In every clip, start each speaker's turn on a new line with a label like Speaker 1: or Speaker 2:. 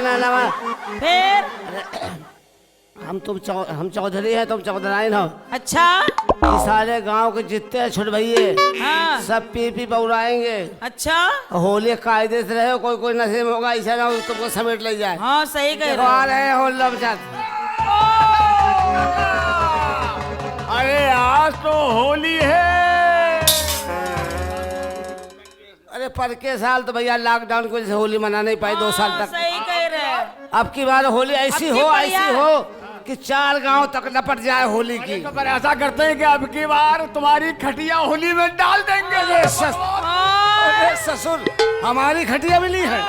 Speaker 1: नहीं ना ना
Speaker 2: फिर
Speaker 1: हम चौधरी हैं, तुम चौधराइन हो।
Speaker 2: अच्छा
Speaker 1: ये सारे गांव के जितने छोट भैये
Speaker 2: हाँ
Speaker 1: सब पी पी बउराएंगे।
Speaker 2: अच्छा
Speaker 1: होली कायदे से रहे, कोई कोई नशे में होगा, ऐसा ना हो तुमको समेट ले जाए।
Speaker 2: हाँ सही कह
Speaker 1: देखो आ
Speaker 2: रहे
Speaker 1: रहे हैं होली बचात।
Speaker 3: अरे आज तो होली है।
Speaker 1: अरे पर के साल तो भैया लॉकडाउन की वजह से होली मना नहीं पाई 2 साल तक।
Speaker 2: सही कह रहे
Speaker 1: अब की बार होली ऐसी
Speaker 2: अब की
Speaker 1: हो
Speaker 2: बढ़िया।
Speaker 1: ऐसी हो कि 4 गांव तक लपट जाए होली की।
Speaker 3: तो पर ऐसा करते हैं कि अब की बार तुम्हारी खटिया होली में डाल देंगे।
Speaker 1: अरे ससुर हमारी खटिया मिली है।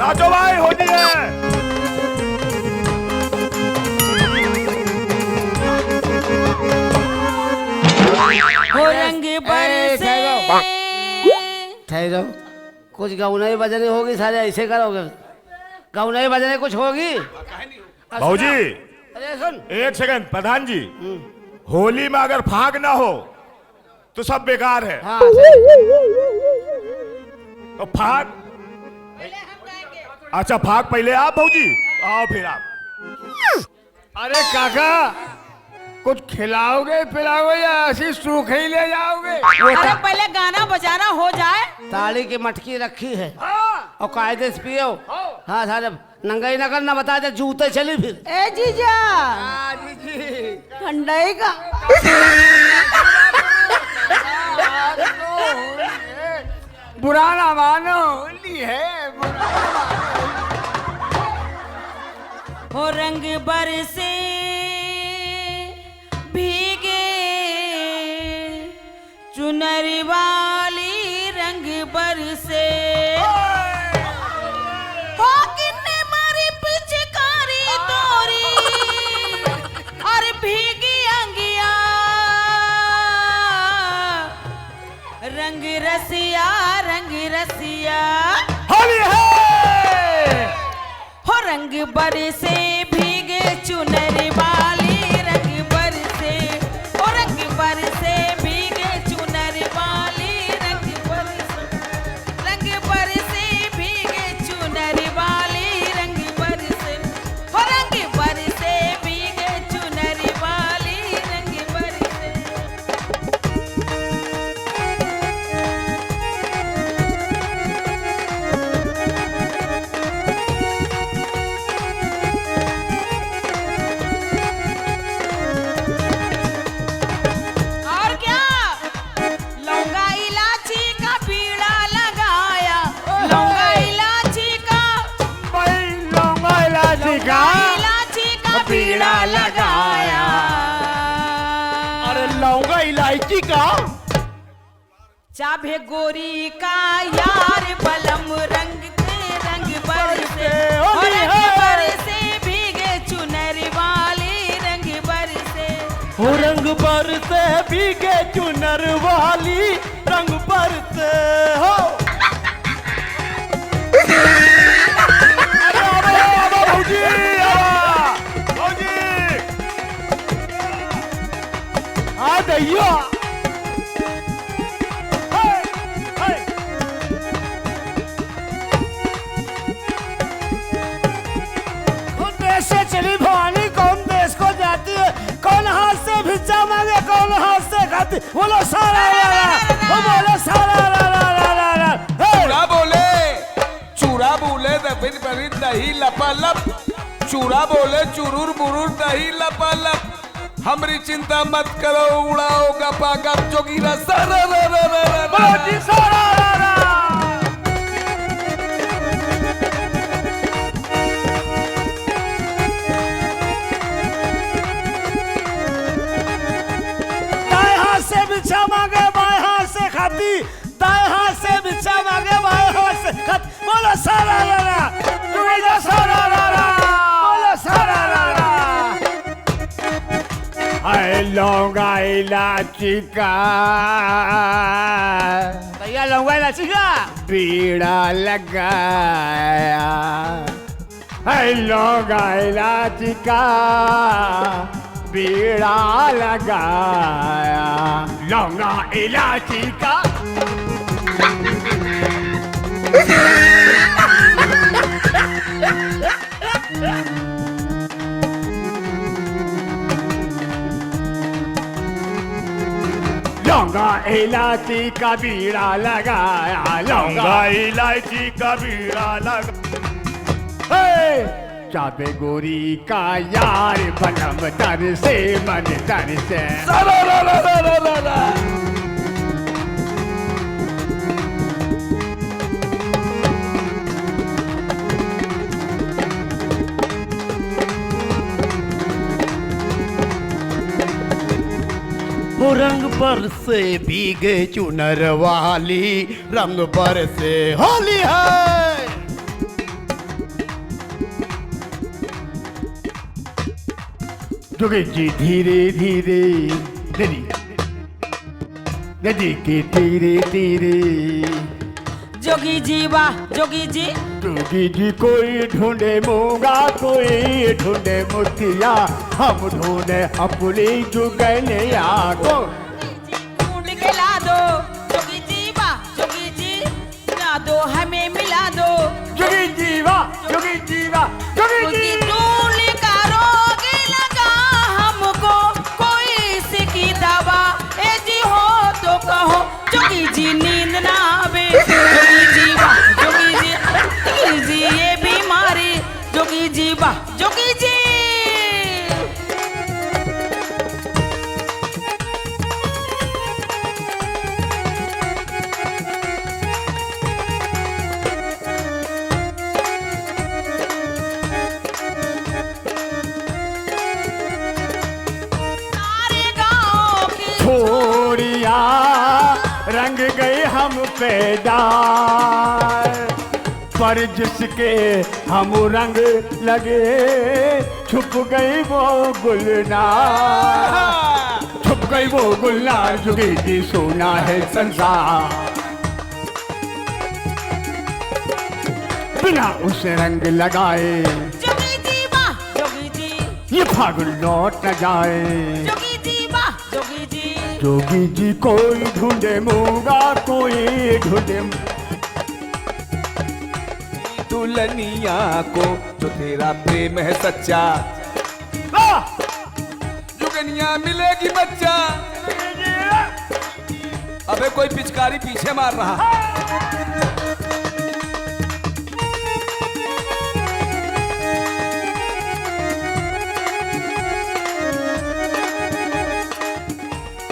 Speaker 3: नाचो भाई, होली है।
Speaker 2: हो रंग बरसे
Speaker 1: ठहरो, कुछ गौनई बजने होगी, सारे ऐसे करोगे? गौनई बजने कुछ होगी?
Speaker 3: भाऊजी
Speaker 1: अरे सुन,
Speaker 3: 1 सेकंड। प्रधान जी, होली में अगर फाग ना हो तो सब बेकार है।
Speaker 1: हाँ सही।
Speaker 3: तो फाग, अच्छा फाग पहले आप भाऊजी, आओ फिर आप। अरे काका, कुछ खिलाओगे पिलाओगे या ऐसी सूखे ही ले जाओगे?
Speaker 2: अरे पहले गाना बजाना हो जाए।
Speaker 1: ताली की मटकी रखी है और कायदे से पियो। हाँ सारे नंगाई न करना, बता दे जूते चली फिर।
Speaker 4: ए जीजा
Speaker 1: जी
Speaker 4: ठंडाई का
Speaker 3: बुरा ना मानो, होली है।
Speaker 2: हो रंग बरसे भीगे चुनरी वाली रंग बरसे हो किन्ने मारी पिचकारी तोरी और भीगी अंगिया रंग रसिया
Speaker 3: होली है।
Speaker 2: हो रंग बरसे भीगे चुनरी वाली रंग बरसे, हो रंग बरसे भीगे चुनरी वाली रंग बरसे भीगे चुनरी वाली रंग बरसे, हो रंग बरसे भीगे चुनरी वाली रंग बरसे। और क्या लौंगा इलायची का बीड़ा लगाया, लौंगा इलायची का
Speaker 3: भाई लौंगा इलायची का
Speaker 2: इलायची का बीड़ा लगाया।
Speaker 3: अरे लौंगा इलायची का
Speaker 2: चाभे गोरी का यार बलम रंग के रंग बरसे, हो रंग बरसे भीगे चुनरी वाली रंग बरसे,
Speaker 5: हो रंग बरसे भीगे चुनर वाली रंग बरसे हो।
Speaker 3: अरे आबो भाऊजी, भाऊजी
Speaker 5: आ दैया
Speaker 1: कौन देश से चली भवानी, कौन देश को जाती है, कौन हाथ से भिक्षा मांगे, कौन हाथ से खाती। बोलो सारा बोलो सारा
Speaker 6: चूरा बोले दबिन बरी दही लपालप, चूरा बोले चुरूर बुरूर दही लपालप। हमरी चिंता मत करो, उड़ाओ गपा गप जोगीरा सारा
Speaker 1: दाएं हाथ से भिक्षा मांगे बाएं हाथ से खाती, दाएं हाथ से भिक्षा मांगे बाएं हाथ से खाती। बोलो सारा बोलो सारा
Speaker 3: लौंगा इलायची का
Speaker 1: भैया लौंगा इलायची का
Speaker 3: बीड़ा लगाया है लौंगा इलायची का बीड़ा लगाया लौंगा इलायची का लौंगा इलायची का बीड़ा लगाया लौंगा इलायची का बीड़ा लगा चाबे गोरी का यार बनम तर से मन तर से
Speaker 5: वो रंग पर से भीगे चुनर वाली रंग पर से होली है।
Speaker 3: जोगी जी धीरे धीरे नदी के धीरे धीरे
Speaker 2: जोगी जी वाह जोगी जी
Speaker 3: जोगी जी कोई ढूंढे मूंगा कोई ढूंढे मोतिया हम ढूंढे अपनी जुगलिया को
Speaker 2: ढूंढ के ला दो जोगी जी वाह जोगी जी ला दो हमें मिला दो
Speaker 3: जोगी जीवा जोगी जीवा जोगी
Speaker 2: जोगी
Speaker 3: जी
Speaker 2: धूल का रोग लगा हमको कोई इसकी दवा ए जी हो तो कहो जोगी जी नींद ना आवे जोगी जी वाह जोगी जी ये बीमारी जोगी जी वाह जोगी जी सारे गाँव की
Speaker 3: छोड़िया रंग गए हम पैदार पर जिसके हम रंग लगे छुप गई वो गुलनार छुप गई वो गुलनार जोगी जी सोना है संसार बिना उसे रंग लगाए
Speaker 2: जोगी जी वाह जोगी जी
Speaker 3: ये फागुन लौट न जाए
Speaker 2: जोगी जी वाह जोगी जी
Speaker 3: जोगी जी कोई ढूंढे मूंगा कोई ढूंढे
Speaker 6: दुल्हनिया को जो तेरा प्रेम है सच्चा जुगनिया मिलेगी बच्चा अबे कोई पिचकारी पीछे मार रहा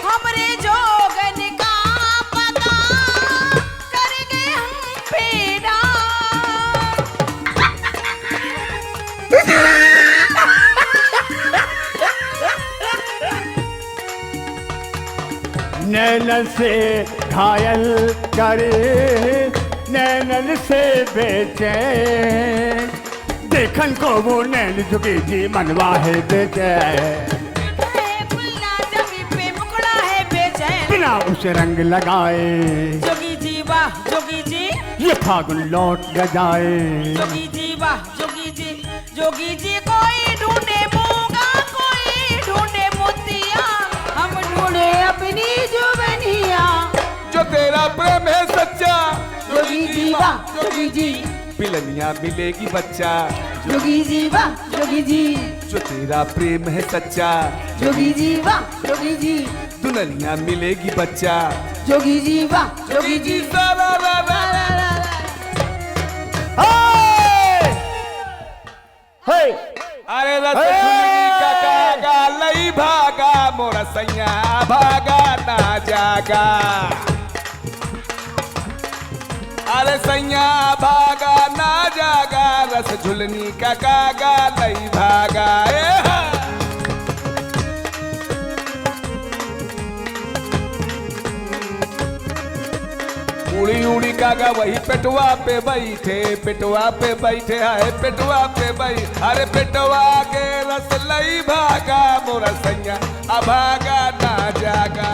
Speaker 2: हमरे जोगन का पता कर गए हम पेड़ा
Speaker 3: नैनन से घायल करे नैनन से बेचे देखन को वो नैन जोगी जी मनवा है बेचे
Speaker 2: खुला जमी पे मुकड़ा है बेचैन
Speaker 3: बिना उसे रंग लगाए
Speaker 2: जोगी जी वाह जोगी जी
Speaker 3: ये फागुन लौट न जाए
Speaker 2: जोगी जी वाह जोगी जी कोई ढूंढे मूंगा कोई ढूंढे मोतिया हम ढूंढे अपनी जुबनिया
Speaker 6: जो तेरा प्रेम है सच्चा
Speaker 2: जोगी जी वाह जोगी जी
Speaker 6: पिलनिया मिलेगी बच्चा
Speaker 2: जोगी जी वाह जोगी जी
Speaker 6: जो तेरा प्रेम है सच्चा
Speaker 2: जोगी जी वाह जोगी जी
Speaker 6: दुल्हनिया मिलेगी बच्चा
Speaker 2: जोगी जी वाह जोगी जी
Speaker 6: सारा रा रा अरे रसगुल्ली का कागा लई भागा मोरा सैया भागा ना जागा अरे सैया भागा ना जागा रस झुलनी का कागा लई भागा उड़ी उड़ी कागा वही पेटवा पे बैठे आए पेटवा पे बैठ अरे पेटवा के रस लई भागा मोरा सैया अभागा ना जागा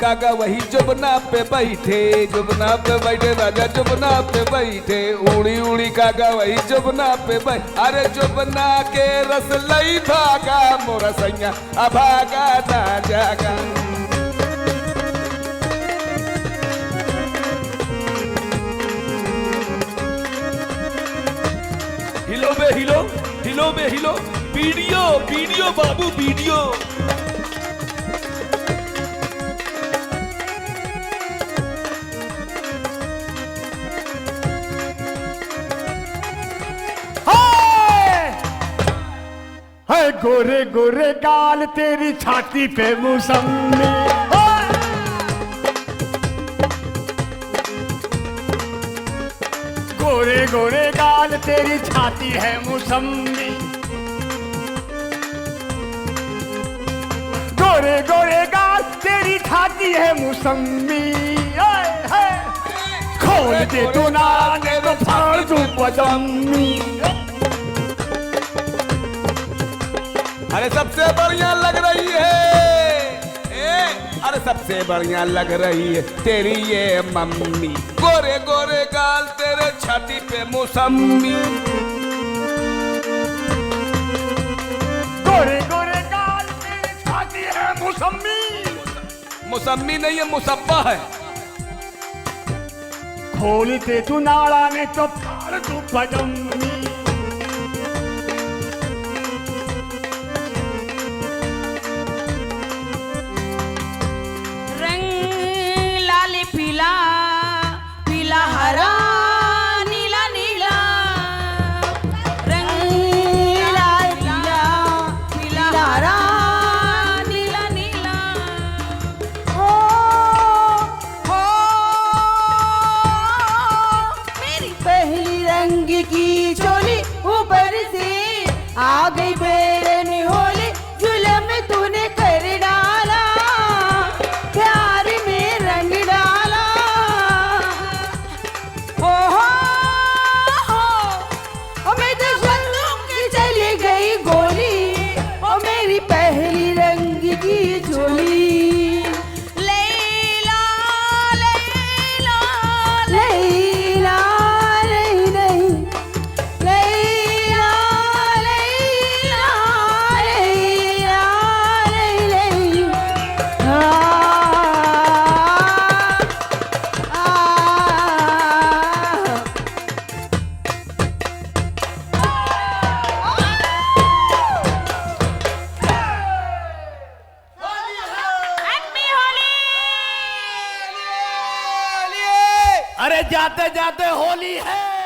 Speaker 6: कागा वही जुबना पे बैठे, जुबना पे बैठे राजा जुबना पे बैठे, उड़ी उड़ी कागा वही जुबना पे बैठे, अरे जुबना के रस लई भागा मोरा सैया अभागा ना जागा।
Speaker 4: हिलो बे हिलो, हिलो बे हिलो, वीडियो वीडियो बाबू वीडियो।
Speaker 3: है गोरे गोरे गाल तेरी छाती पे मौसमी, गोरे गोरे गाल तेरी छाती है मौसमी, गोरे गोरे गाल तेरी छाती है मौसमी, खोल दे तू नाने तो फाड़ दूं बदमी।
Speaker 6: अरे सबसे बढ़िया लग रही है, अरे सबसे बढ़िया लग रही है तेरी ये मम्मी, गोरे गोरे गाल तेरे छाती पे मौसमी,
Speaker 3: गोरे गोरे गाल तेरी छाती है मौसमी,
Speaker 6: मौसमी नहीं है मुसब्बा है।
Speaker 3: खोलते तू नाड़ा ने तो फाड़ तू बदमी।
Speaker 2: पीला पीला हरा नीला नीला, रंग लाल पीला पीला हरा नीला नीला, हो मेरी पहली रंग की चोली ऊपर से आ गई बेरनी होली, जुल्म तूने कर डाला प्यार में रंग डाला, ओ मैं तो बंदूक की चली गई गोली, ओ मेरी पहली रंग की चोली, लैला लैला लैला नहीं नहीं, लैला लैला लैला नहीं नहीं,
Speaker 5: अरे जाते जाते होली है।